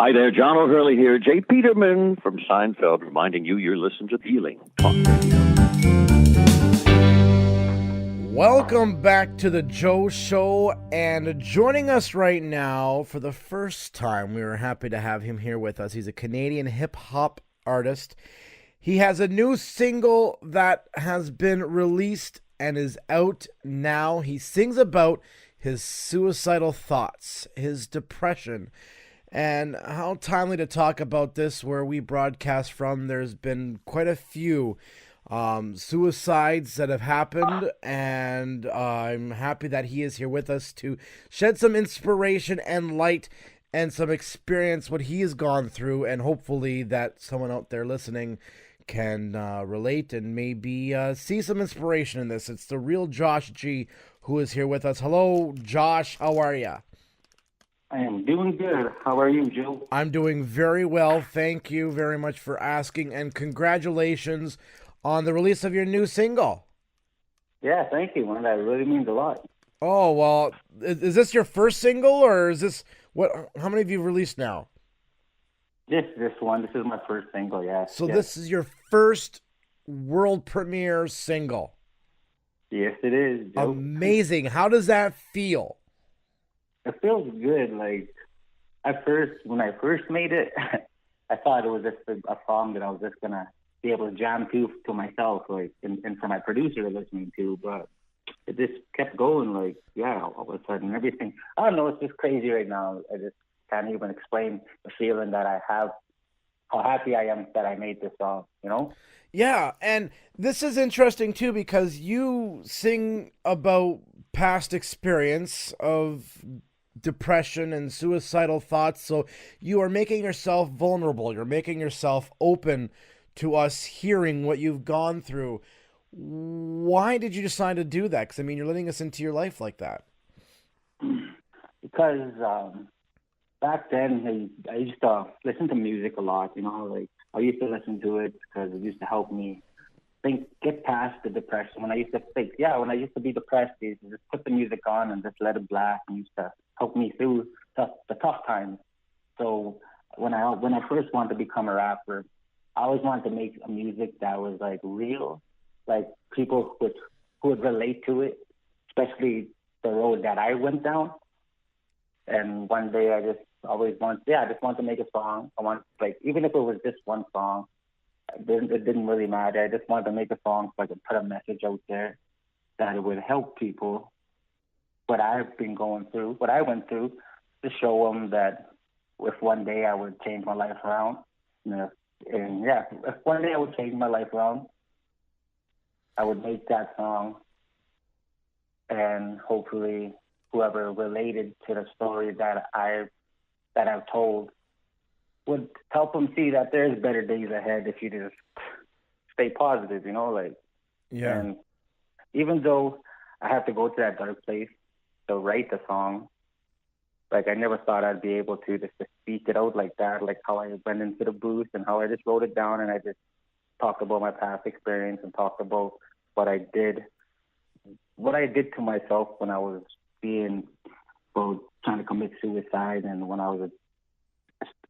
Hi there, John O'Hurley here. Jay Peterman from Seinfeld reminding you you're listening to Healing Talk Radio. Welcome back to the Joe Show, and joining us right now for the first time, we are happy to have him here with us. He's a Canadian hip-hop artist. He has a new single that has been released and is out now. He sings about his suicidal thoughts, his depression, and how timely to talk about this where we broadcast from. There's been quite a few suicides that have happened, and I'm happy that he is here with us to shed some inspiration and light and some experience what he has gone through, and hopefully that someone out there listening can relate and maybe see some inspiration in this. It's the real Josh G who is here with us. Hello, Josh. How are you? I am doing good. How are you, Joe? I'm doing very well. Thank you very much for asking, and congratulations on the release of your new single. Yeah, thank you, man. That really means a lot. Oh, well, is this your first single, or is this what? How many have you released now? This one. This is my first single. Yeah. So yes. This is your first world premiere single. Yes, it is, Joe. Amazing. How does that feel? It feels good. Like when I first made it, I thought it was just a song that I was just gonna be able to jam to myself, like, and for my producer to listen to. But it just kept going. Like, yeah, all of a sudden everything. I don't know. It's just crazy right now. I just can't even explain the feeling that I have. How happy I am that I made this song. You know. Yeah, and this is interesting too because you sing about past experience of depression and suicidal thoughts, so you are making yourself vulnerable. You're making yourself open to us hearing what you've gone through. Why did you decide to do that? Because, I mean, you're letting us into your life like that. Because back then, I used to listen to music a lot, you know, like I used to listen to it because it used to help me get past the depression. When I used to be depressed, I used to just put the music on and just let it blast, and used to help me through the tough times. So when I first wanted to become a rapper, I always wanted to make a music that was like real, like people who would relate to it, especially the road that I went down. And one day I just wanted to make a song. Even if it was just one song, it didn't really matter. I just wanted to make a song so I could put a message out there that it would help people. What I went through, to show them that if one day I would change my life around, if one day I would change my life around, I would make that song, and hopefully whoever related to the story that I've told would help them see that there's better days ahead if you just stay positive, you know, like. Yeah. And even though I have to go to that dark place to write the song, like I never thought I'd be able to just speak it out like that, like how I went into the booth and how I just wrote it down, and I just talked about my past experience and talked about what I did to myself when I was trying to commit suicide, and when I was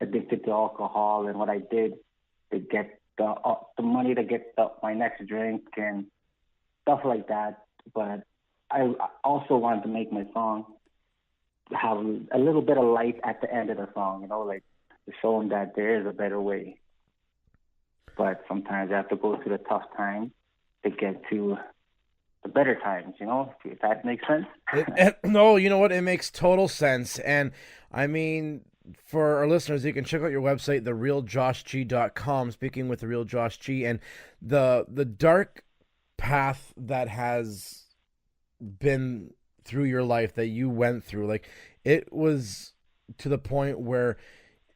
addicted to alcohol, and what I did to get the money to get my next drink and stuff like that. But I also wanted to make my song have a little bit of light at the end of the song, you know, like to show them that there is a better way. But sometimes I have to go through the tough times to get to the better times, you know, if that makes sense. No, you know what? It makes total sense. And I mean, for our listeners, you can check out your website, therealjoshg.com, speaking with the real Josh G, and the dark path that has been through your life that you went through, like it was to the point where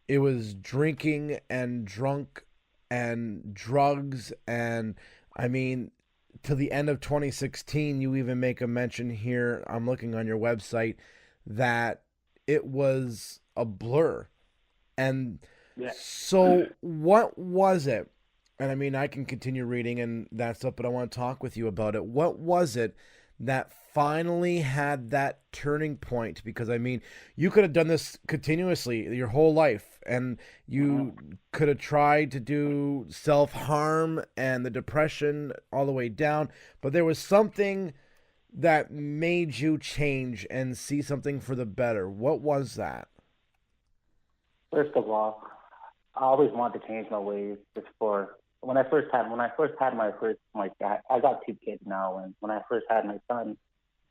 it was drinking and drunk and drugs, and I mean, to the end of 2016, you even make a mention here, I'm looking on your website, that it was a blur. And so what was it? And I mean, I can continue reading and that stuff, but I want to talk with you about it. What was it that finally had that turning point? Because I mean, you could have done this continuously your whole life, and you could have tried to do self-harm and the depression all the way down, but there was something that made you change and see something for the better. What was that? First of all, I always wanted to change my ways. Just for when I first had I got two kids now, and when I first had my son,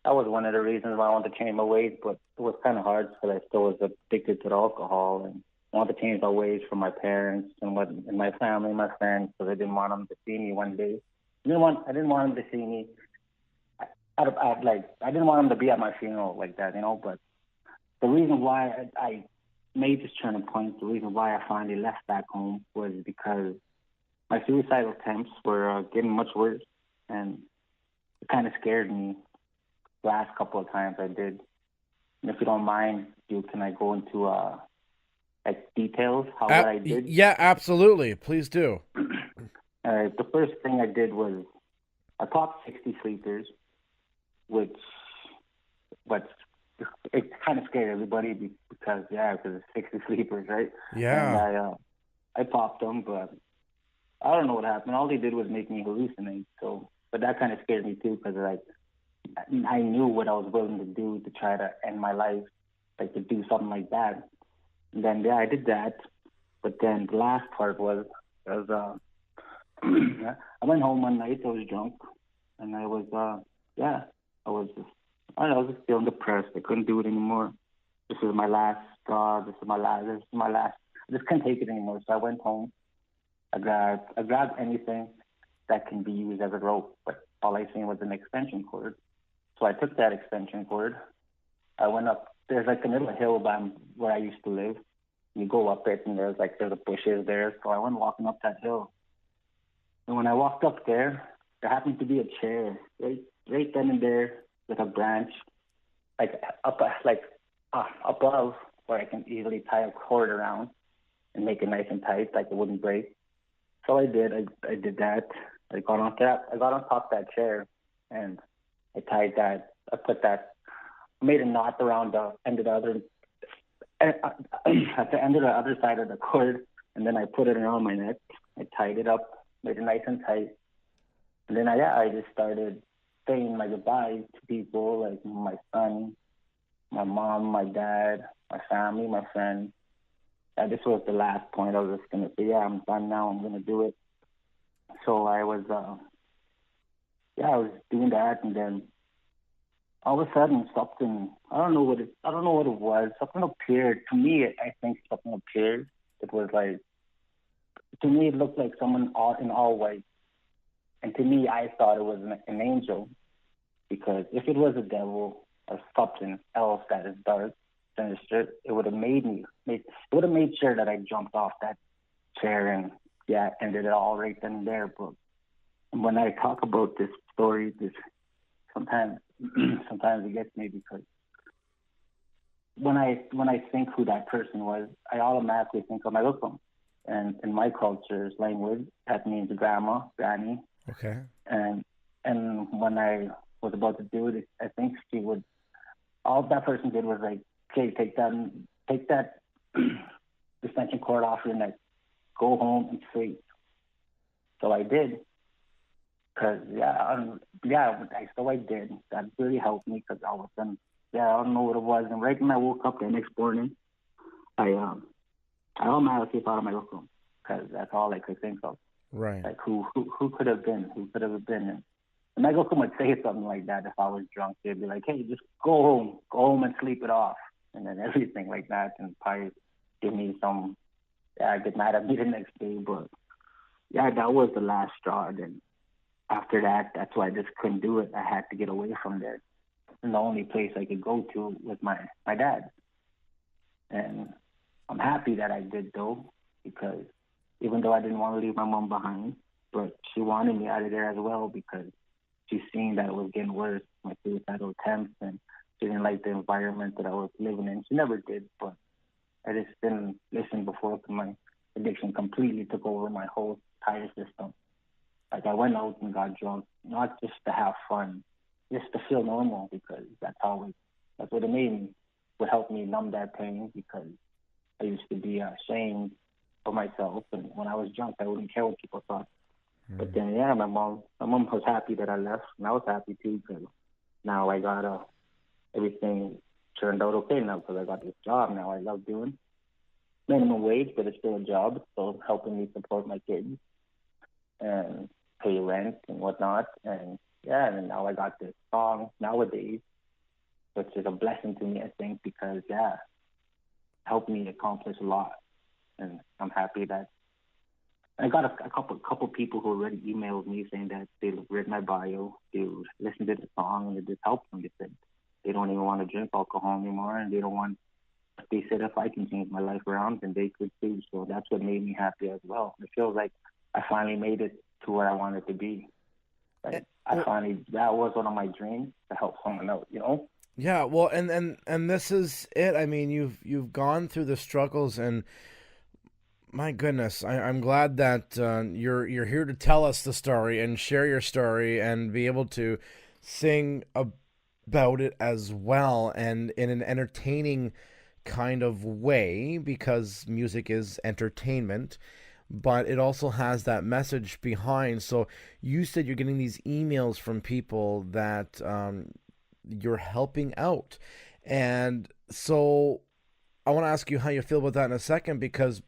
that was one of the reasons why I wanted to change my ways. But it was kind of hard because I still was addicted to the alcohol, and I wanted to change my ways for my parents and my family, my friends, because I didn't want them to see me one day. I didn't want them to see me. I didn't want them to be at my funeral like that, you know. But the reason why I made this turning point, the reason why I finally left back home was because my suicidal attempts were getting much worse, and it kind of scared me. Last couple of times I did. And if you don't mind, can I go into like details how what I did? Yeah, absolutely. Please do. The first thing I did was I popped 60 sleepers, but it kind of scared everybody because it's 60 sleepers, right? Yeah. And I popped them, but I don't know what happened. All they did was make me hallucinate. So, but that kind of scared me too because I knew what I was willing to do to try to end my life, like to do something like that. And then I did that. But then the last part was I went home one night. I was drunk, and I was I was just feeling depressed. I couldn't do it anymore. This is my last straw. This is my last. I just couldn't take it anymore. So I went home. I grabbed anything that can be used as a rope, but all I seen was an extension cord. So I took that extension cord. I went up. There's like a little hill by where I used to live. You go up it, and there's the bushes there. So I went walking up that hill. And when I walked up there happened to be a chair right then and there with a branch, above where I can easily tie a cord around and make it nice and tight, like it wouldn't break. So I did. I did that. I got on top of that chair, and I tied that. I made a knot around the end of the other, at the end of the other side of the cord, and then I put it around my neck. I tied it up, made it nice and tight, and then I just started saying my goodbyes to people, like my son, my mom, my dad, my family, my friends. This was the last point. I was just gonna say, I'm done now. I'm gonna do it. So I was doing that, and then all of a sudden something, I don't know what it was. Something appeared to me. I think something appeared. It was like, to me, it looked like someone in all white, and to me, I thought it was an angel, because if it was a devil or something else that is dark, sinister, it would have made sure that I jumped off that chair and ended it all right then and there. But when I talk about this story, sometimes it gets me, because when I think who that person was, I automatically think of my Muslim. And in my culture's language, that means grandma, granny. Okay. And when I was about to do it, I think all that person did was like, okay, take that extension cord off your neck, go home and sleep. So I did. Cause I did. That really helped me, because all of a sudden, I don't know what it was. And right when I woke up the next morning, I automatically thought of my Muslim, because that's all I could think of. Right. Like who could have been? Who could have been? And my Muslim would say something like that if I was drunk. They'd be like, hey, just go home and sleep it off, and then everything like that, and probably give me some, get mad at me the next day. But that was the last straw. And after that, that's why I just couldn't do it. I had to get away from there. And the only place I could go to was my dad. And I'm happy that I did, though, because even though I didn't want to leave my mom behind, but she wanted me out of there as well, because she's seen that it was getting worse, my suicidal attempts, and she didn't like the environment that I was living in. She never did, but I just didn't listen before, because my addiction completely took over my whole entire system. Like, I went out and got drunk, not just to have fun, just to feel normal, because that's what it made me, would help me numb that pain, because I used to be ashamed of myself, and when I was drunk, I wouldn't care what people thought. But then, yeah, my mom was happy that I left, and I was happy too, because now I got everything turned out okay now, because I got this job now. I love doing minimum wage, but it's still a job. It's still helping me support my kids and pay rent and whatnot. And yeah, and now I got this song nowadays, which is a blessing to me, I think, because yeah, it helped me accomplish a lot. And I'm happy that I got a couple people who already emailed me saying that they read my bio, they listened to the song, and it just helped them. They said they don't even want to drink alcohol anymore, and they don't want. They said if I can change my life around, then they could too. So that's what made me happy as well. It feels like I finally made it to where I wanted to be. Like that was one of my dreams, to help someone out, you know? Yeah, well, and this is it. I mean, you've gone through the struggles, and my goodness, I'm glad that you're here to tell us the story and share your story and be able to sing about it as well, and in an entertaining kind of way, because music is entertainment, but it also has that message behind. So you said you're getting these emails from people that you're helping out, and so I want to ask you how you feel about that in a second,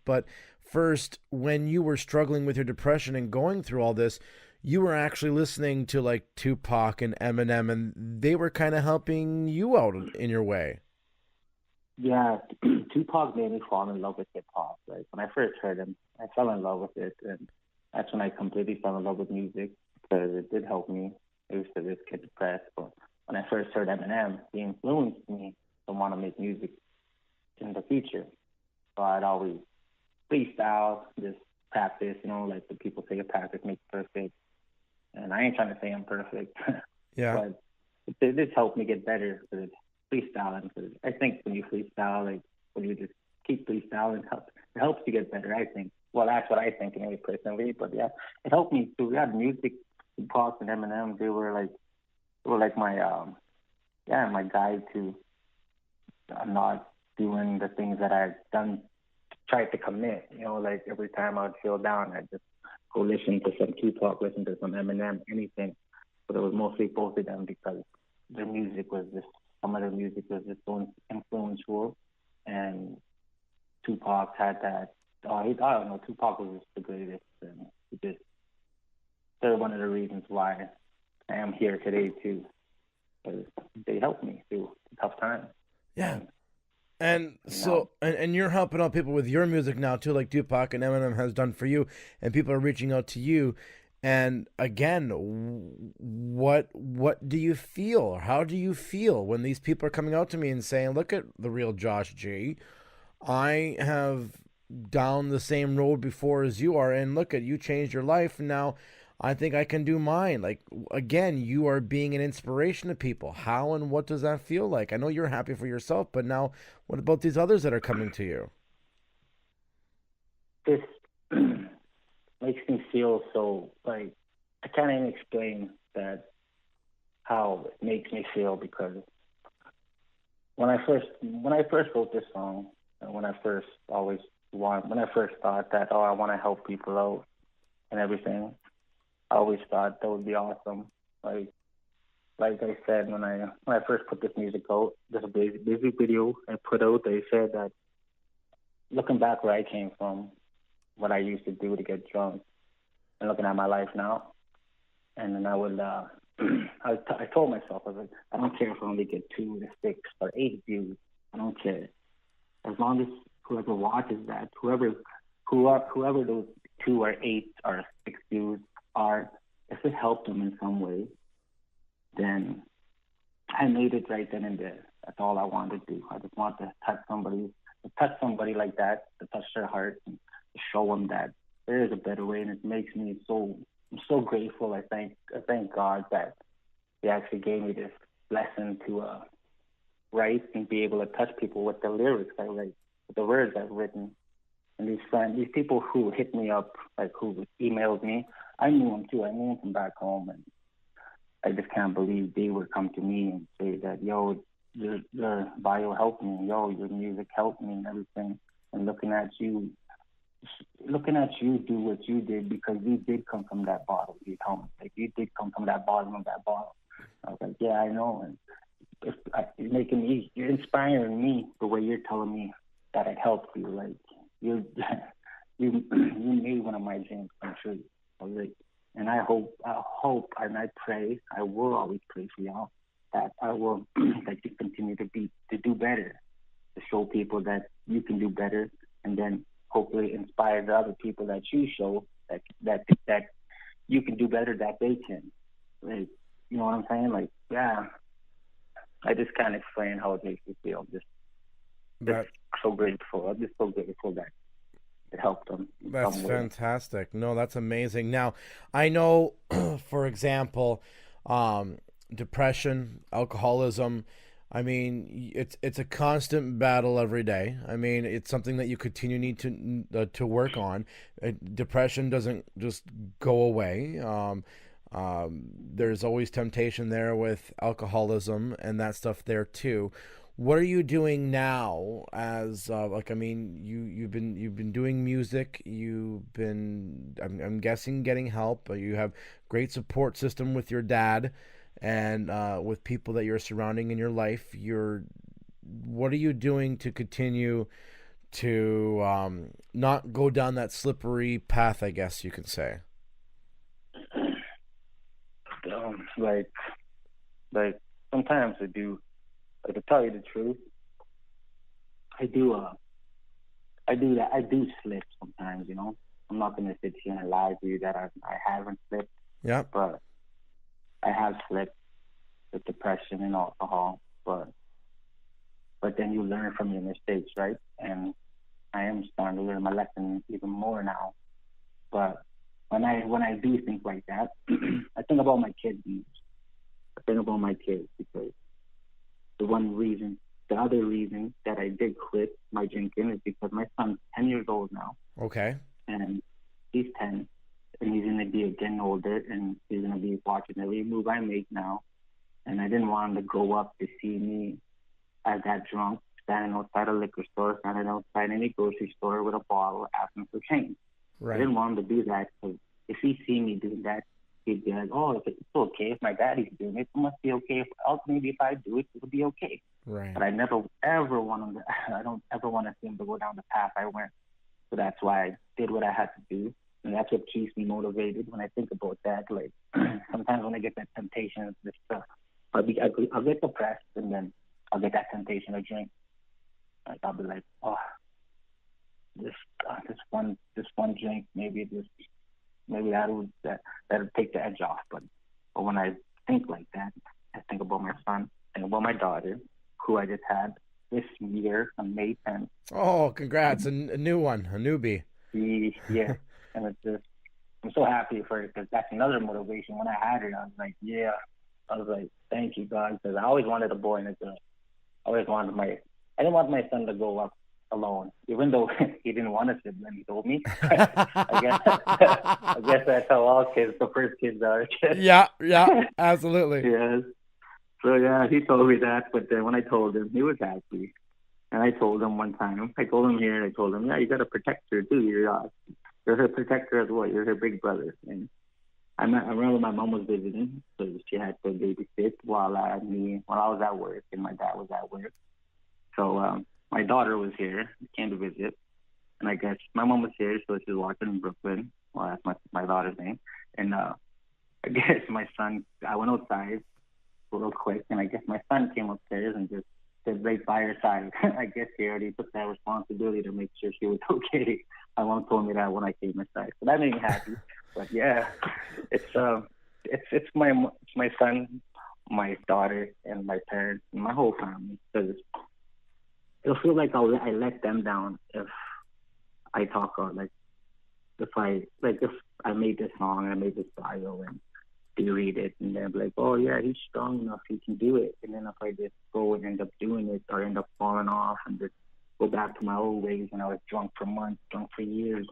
but first, when you were struggling with your depression and going through all this, you were actually listening to like Tupac and Eminem, and they were kind of helping you out in your way. Yeah, Tupac made me fall in love with hip hop. Like when I first heard him, I fell in love with it, and that's when I completely fell in love with music, because it did help me. I used to just get depressed, but when I first heard Eminem, he influenced me to want to make music in the future. So I'd always freestyle, just practice, like the people say, practice makes perfect. And I ain't trying to say I'm perfect, Yeah. but this helped me get better with freestyling. Because I think when you freestyle, like when you just keep freestyling, it helps you get better, I think. Well, that's what I think anyway, personally. But yeah, it helped me too. Yeah, the music, Tupac and Eminem, they were like my guide to not doing the things that I've done, tried to commit. Like every time I'd feel down, I'd just go listen to some Tupac, listen to some Eminem, anything. But it was mostly both of them, because some of their music was just so influential, and Tupac had that. I don't know, Tupac was just the greatest, and they're one of the reasons why I am here today too, because they helped me through a tough time. Yeah. And so, and you're helping out people with your music now too, like Tupac and Eminem has done for you, and people are reaching out to you. And again, what do you feel, or how do you feel when these people are coming out to me and saying, "Look at the real Josh G. I have down the same road before as you are, and look at you changed your life, and now I think I can do mine." Like, again, you are being an inspiration to people. How and what does that feel like? I know you're happy for yourself, but now what about these others that are coming to you? This makes me feel so, like, I can't even explain how it makes me feel, because when I first wrote this song, and when I first thought that, I want to help people out and everything, I always thought that would be awesome. Like I said, when I first put this music out, this music video I put out, they said that, looking back where I came from, what I used to do to get drunk, and looking at my life now, and then I would, I told myself, I was like, I don't care if I only get 2 to 6 or 8 views. I don't care. As long as whoever watches that, whoever those 2 or 8 or 6 views are, if it helped them in some way, then I made it right then and there. That's all I wanted to do. I just want to touch somebody like that, to touch their heart and to show them that there is a better way. And it makes me I'm so grateful. I thank God that He actually gave me this blessing to write and be able to touch people with the lyrics I write, with the words I've written. And these people who hit me up, like who emailed me, I knew them too. I knew them from back home, and I just can't believe they would come to me and say that, yo, your bio helped me, yo, your music helped me and everything. And looking at you do what you did, because you did come from that bottom. You told me, like, you did come from that bottom of that bottle. I was like, yeah, I know. And you're inspiring me the way you're telling me that it helped you. Like, you made one of my dreams come true. I was like, and I hope, and I pray, I will always pray for y'all that that you continue to do better, to show people that you can do better, and then hopefully inspire the other people that you show that you can do better, that they can. Like, you know what I'm saying? Like, yeah. I just can't explain how it makes me feel. Just so grateful. I'm just so grateful that it helped them. That's fantastic. No, that's amazing. Now, I know, for example, depression, alcoholism, I mean, it's a constant battle every day. I mean, it's something that you need to work on. Depression doesn't just go away. There's always temptation there with alcoholism and that stuff there too. What are you doing now? As you've been doing music. You've been, I'm guessing, getting help. You have great support system with your dad, and with people that you're surrounding in your life. What are you doing to continue to not go down that slippery path, I guess you can say? Like sometimes I do. Like, to tell you the truth, I do that. I do slip sometimes. You know, I'm not gonna sit here and lie to you that I haven't slipped. Yeah. But I have slipped with depression and alcohol. But then you learn from your mistakes, right? And I am starting to learn my lesson even more now. But when I do think like that, I think about my kids. I think about my kids, because the other reason that I did quit my drinking is because my son's 10 years old now. Okay. And he's 10, and he's going to be getting older, and he's going to be watching every move I make now. And I didn't want him to grow up to see me as that drunk, standing outside a liquor store, standing outside any grocery store with a bottle, asking for change. Right. I didn't want him to do that, because if he see me doing that, he'd be like, oh, it's okay if my daddy's doing it. It must be okay. Maybe if I do it, it'll be okay. Right. But I never ever want him to. I don't ever want to see him to go down the path I went. So that's why I did what I had to do, and that's what keeps me motivated when I think about that. Like, sometimes when I get that temptation, this stuff, I'll get depressed, and then I'll get that temptation to drink. Like, I'll be like, oh, this one drink, maybe that'll take the edge off. But when I think like that, I think about my son, think about my daughter, who I just had this year on May 10th. Oh, congrats! A new one, a newbie. Yeah, and it's just, I'm so happy for her, because that's another motivation. When I had her, I was like, thank you, God, because I always wanted a boy and a girl. I didn't want my son to grow up alone, even though he didn't want a sibling. He told me. I guess that's how all kids, the first kids are. Yeah, absolutely. Yes. So yeah, he told me that, but then when I told him, he was happy. And I told him one time, yeah, you got to protect her too. You're her protector as well. You're her big brother. And I remember my mom was visiting, so she had to babysit while I was at work and my dad was at work. So my daughter was here, came to visit, and I guess my mom was here, so she was walking in Brooklyn. Well, that's my daughter's name. And I guess my son, I went outside real quick, and I guess my son came upstairs and just stood right by her side. I guess he already took that responsibility to make sure she was okay. My mom told me that when I came inside, so that made me happy. But yeah, it's my son, my daughter, and my parents, and my whole family. Because it'll feel like I let them down if I talk about if I made this song, I made this bio, and they read it, and they're like, oh yeah, he's strong enough, he can do it. And then if I just go and end up doing it, or end up falling off and just go back to my old ways when I was drunk for months, drunk for years,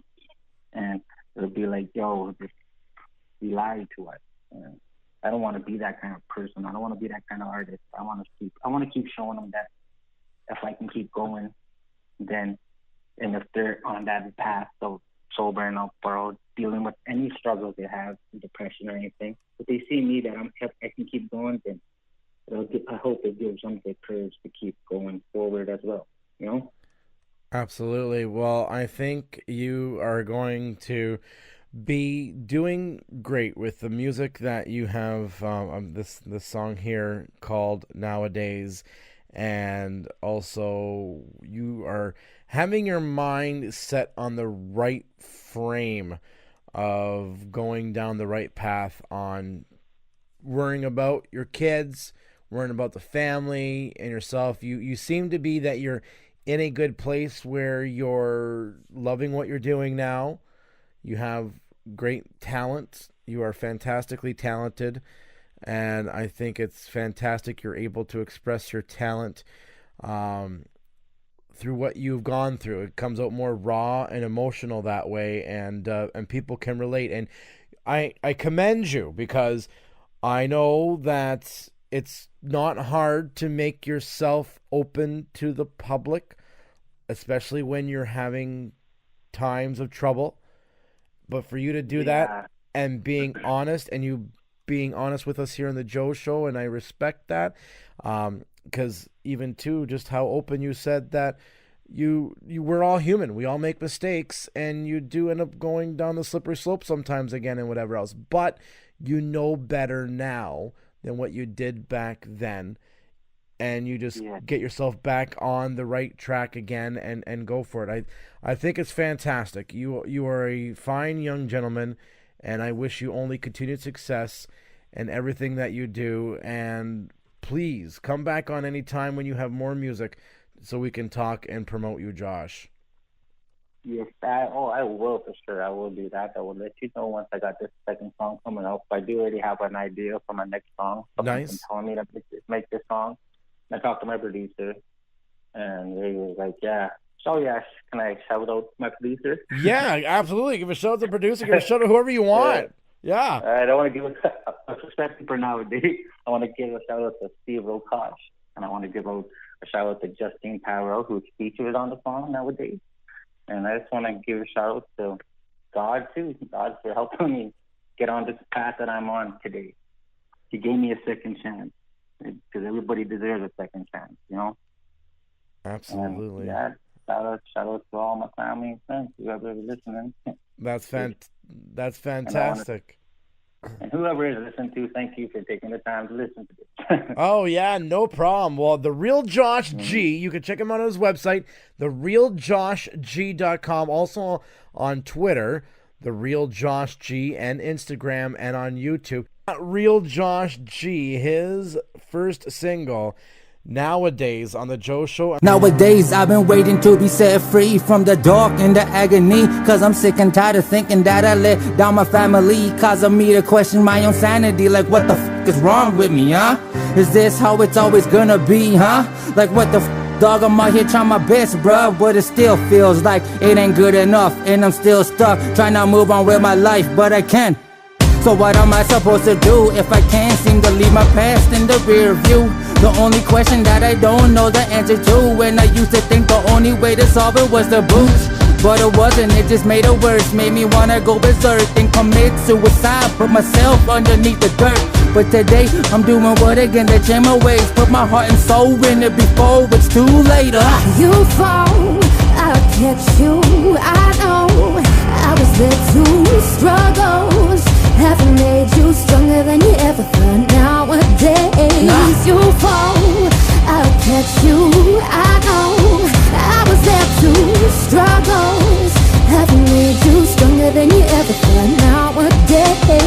and it'll be like, yo, he lied to us. And I don't want to be that kind of person. I don't want to be that kind of artist. I want to keep showing them that if I can keep going, then, and if they're on that path of sobering up or dealing with any struggles they have, depression or anything, if they see me that I can keep going, then I hope it gives them the courage to keep going forward as well, you know? Absolutely. Well, I think you are going to be doing great with the music that you have. This song here called Nowadays, and also you are having your mind set on the right frame of going down the right path on worrying about your kids, worrying about the family and yourself. You seem to be that you're in a good place where you're loving what you're doing now. You have great talent. You are fantastically talented. And I think it's fantastic you're able to express your talent through what you've gone through. It comes out more raw and emotional that way, and people can relate. And I commend you, because I know that it's not hard to make yourself open to the public, especially when you're having times of trouble. But for you to do that and being honest, and you being honest with us here on the Joe Show, and I respect that, because even too, just how open you said that we're all human. We all make mistakes, and you do end up going down the slippery slope sometimes again and whatever else. But you know better now than what you did back then, and you just get yourself back on the right track again and go for it. I think it's fantastic. You are a fine young gentleman, and I wish you only continued success in everything that you do. And please come back on any time when you have more music so we can talk and promote you, Josh. Yes, I will for sure. I will do that. I will let you know once I got this second song coming up. I do already have an idea for my next song. Someone's been telling me to make this song. I talked to my producer, and he was like, yeah. So, yes, can I shout out my producer? Yeah, absolutely. Give a shout out to the producer. Give a shout out to whoever you want. Yeah. I don't want to give especially for nowadays, I want to give a shout out to Steve Rokosh, and I want to give a shout out to Justine Powell, who's featured on the song Nowadays. And I just want to give a shout out to God, too. God for helping me get on this path that I'm on today. He gave me a second chance, because everybody deserves a second chance, you know? Absolutely. And, shout out to all my family and friends, whoever is listening. That's fantastic. And whoever is listening to, thank you for taking the time to listen to this. Oh, yeah, no problem. Well, The Real Josh G, you can check him out on his website, therealjoshg.com. Also on Twitter, The Real Josh G, and Instagram, and on YouTube. Real Josh G, his first single, Nowadays, on the Joe Show. Nowadays, I've been waiting to be set free from the dark and the agony, cause I'm sick and tired of thinking that I let down my family, causing me to question my own sanity. Like, what the f*** is wrong with me, huh? Is this how it's always gonna be, huh? Like, what the f***, dog, I'm out here trying my best, bruh, but it still feels like it ain't good enough, and I'm still stuck trying to move on with my life, but I can't. So what am I supposed to do if I can't seem to leave my past in the rear view? The only question that I don't know the answer to, when I used to think the only way to solve it was the boots. But it wasn't, it just made it worse, made me wanna go berserk and commit suicide, put myself underneath the dirt. But today, I'm doing what again, to change my ways, put my heart and soul in it before it's too late. You fall, I'll catch you, I know, I was there too. Struggles haven't made you stronger than you ever thought. Nowadays, you fall, I'll catch you, I know, I was there too. Struggles haven't made you stronger than you ever thought.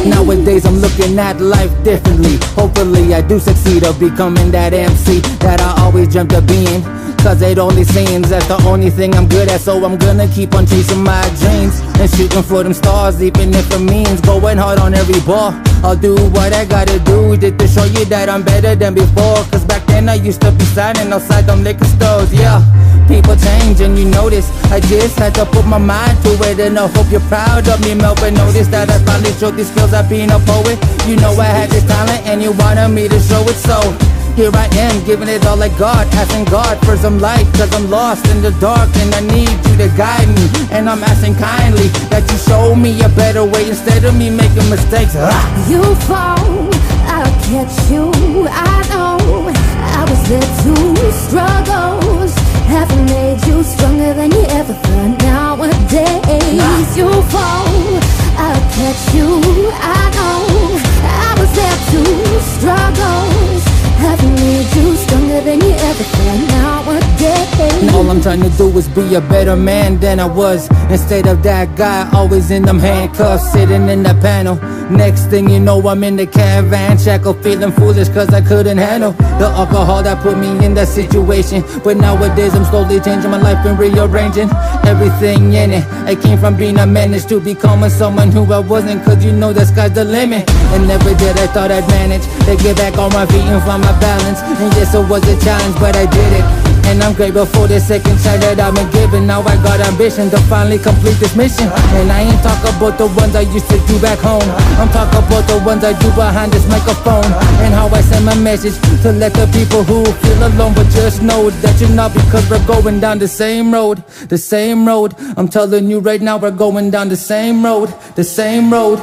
Nowadays, I'm looking at life differently. Hopefully I do succeed of becoming that MC that I always dreamt of being, cause it only seems that's the only thing I'm good at. So I'm gonna keep on chasing my dreams and shooting for them stars, even if it means going hard on every ball. I'll do what I gotta do just to show you that I'm better than before, cause back then I used to be signing outside them liquor stores, yeah. people change and you notice. I just had to put my mind to it, and I hope you're proud of me, Melvin. Notice that I finally showed these skills at being a poet. You know I had this talent and you wanted me to show it, so here I am, giving it all I got, asking God for some light, cause I'm lost in the dark and I need you to guide me. And I'm asking kindly that you show me a better way instead of me making mistakes. You fall, I'll catch you. I know I was there too. Struggles haven't made you stronger than you ever thought. Nowadays you fall, I'll catch you. I know I was there too. Struggles haven't made you stronger than you ever thought. Nowadays all I'm trying to do is be a better man than I was, instead of that guy always in them handcuffs, sitting in the panel. Next thing you know, I'm in the caravan shackle, feeling foolish cause I couldn't handle the alcohol that put me in that situation. But nowadays I'm slowly changing my life and rearranging everything in it. I came from being a menace to becoming someone who I wasn't, cause you know the sky's the limit. And never did I thought I'd manage to get back on my feet and find my balance. And yes, it was a challenge, but I did it. And I'm grateful for the second chance that I've been given. Now I got ambition to finally complete this mission. And I ain't talking about the ones I used to do back home. I'm talking about the ones I do behind this microphone. And how I send my message to let the people who feel alone, but just know that you're not, because we're going down the same road. The same road. I'm telling you right now, we're going down the same road. The same road.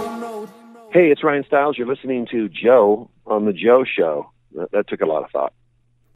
Hey, it's Ryan Stiles. You're listening to Joe on The Joe Show. That took a lot of thought.